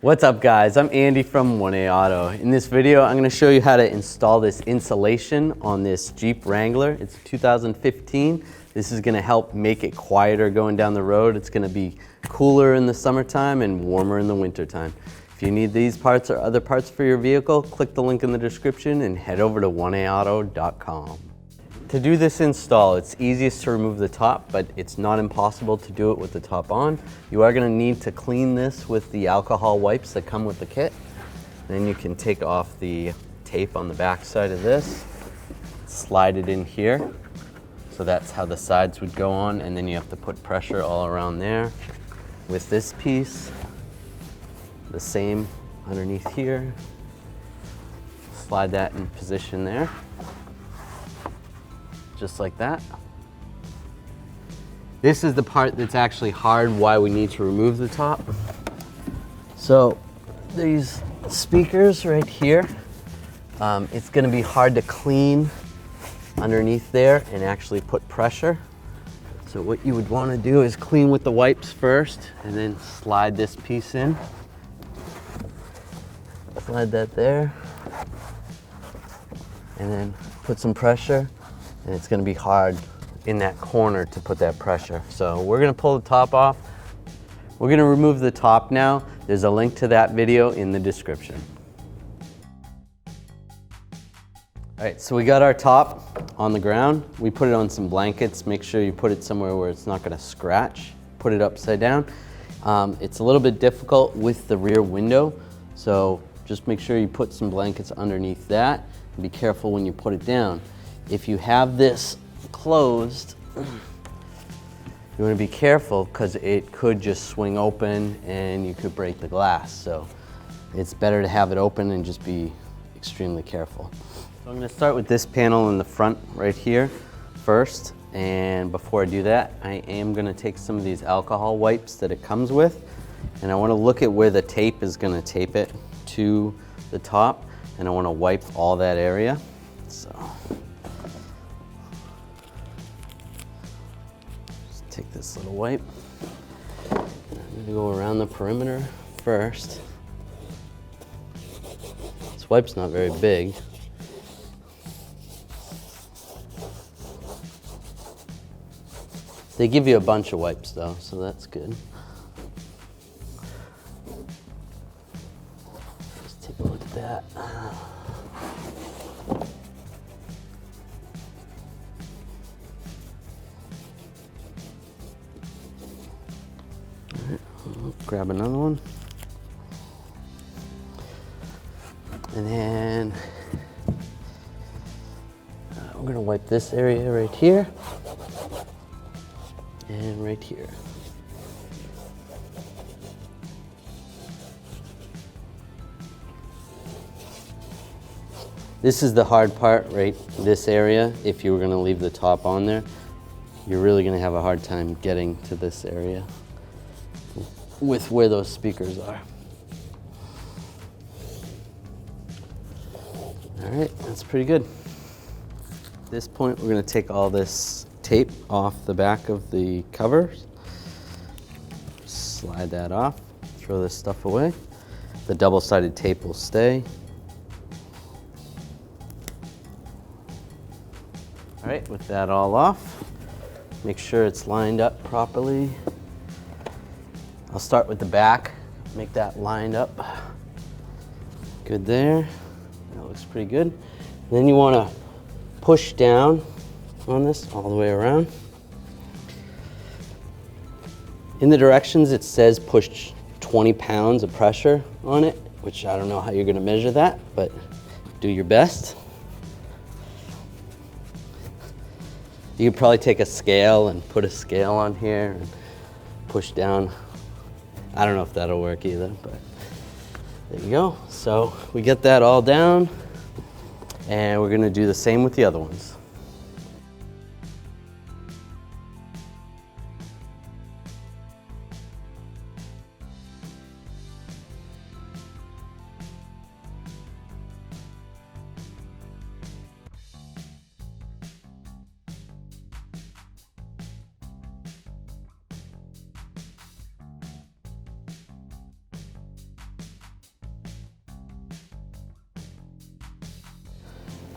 What's up guys, I'm Andy from 1A Auto. In this video, I'm going to show you how to install this insulation on this Jeep Wrangler. It's 2015. This is going to help make it quieter going down the road. It's going to be cooler in the summertime and warmer in the wintertime. If you need these parts or other parts for your vehicle, click the link in the description and head over to 1aauto.com. To do this install, it's easiest to remove the top, but it's not impossible to do it with the top on. You are going to need to clean this with the alcohol wipes that come with the kit. Then you can take off the tape on the back side of this, slide it in here. So that's how the sides would go on, and then you have to put pressure all around there. With this piece, the same underneath here. Slide that in position there. Just like that. This is the part that's actually hard, why we need to remove the top. So these speakers right here, it's going to be hard to clean underneath there and actually put pressure. So what you would want to do is clean with the wipes first and then slide this piece in. Slide that there and then put some pressure. And it's going to be hard in that corner to put that pressure. So we're going to pull the top off. We're going to remove the top now. There's a link to that video in the description. All right, so we got our top on the ground. We put it on some blankets. Make sure you put it somewhere where it's not going to scratch. Put it upside down. It's a little bit difficult with the rear window, so just make sure you put some blankets underneath that. And be careful when you put it down. If you have this closed, you want to be careful because it could just swing open and you could break the glass. So it's better to have it open and just be extremely careful. So I'm going to start with this panel in the front right here first. And before I do that, I am going to take some of these alcohol wipes that it comes with. And I want to look at where the tape is going to tape it to the top. And I want to wipe all that area. So take this little wipe. I'm going to go around the perimeter first. This wipe's not very big. They give you a bunch of wipes though, so that's good. Just take a look at that. Grab another one. And then we're going to wipe this area right here and right here. This is the hard part, right? This area, if you were going to leave the top on there, you're really going to have a hard time getting to this area with where those speakers are. All right, that's pretty good. At this point, we're going to take all this tape off the back of the covers. Slide that off, throw this stuff away. The double-sided tape will stay. All right, with that all off, make sure it's lined up properly. I'll start with the back, make that lined up. Good there, that looks pretty good. And then you want to push down on this all the way around. In the directions it says push 20 pounds of pressure on it, which I don't know how you're going to measure that, but do your best. You could probably take a scale and put a scale on here and push down. I don't know if that'll work either, but there you go. So we get that all down, and we're going to do the same with the other ones.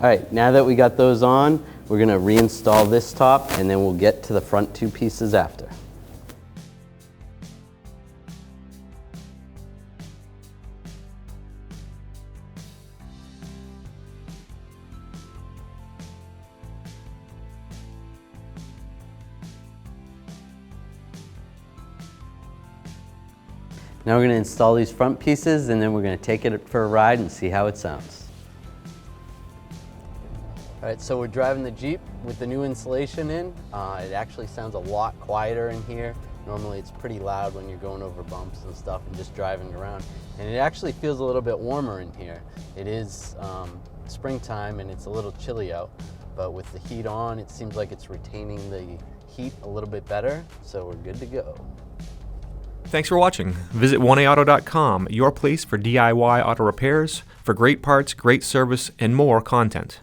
All right, now that we got those on, we're gonna reinstall this top and then we'll get to the front two pieces after. Now we're going to install these front pieces and then we're going to take it for a ride and see how it sounds. All right, so we're driving the Jeep with the new insulation in. It actually sounds a lot quieter in here. Normally it's pretty loud when you're going over bumps and stuff and just driving around. And it actually feels a little bit warmer in here. It is springtime and it's a little chilly out, but with the heat on, it seems like it's retaining the heat a little bit better, so we're good to go. Thanks for watching. Visit 1AAuto.com, your place for DIY auto repairs, for great parts, great service, and more content.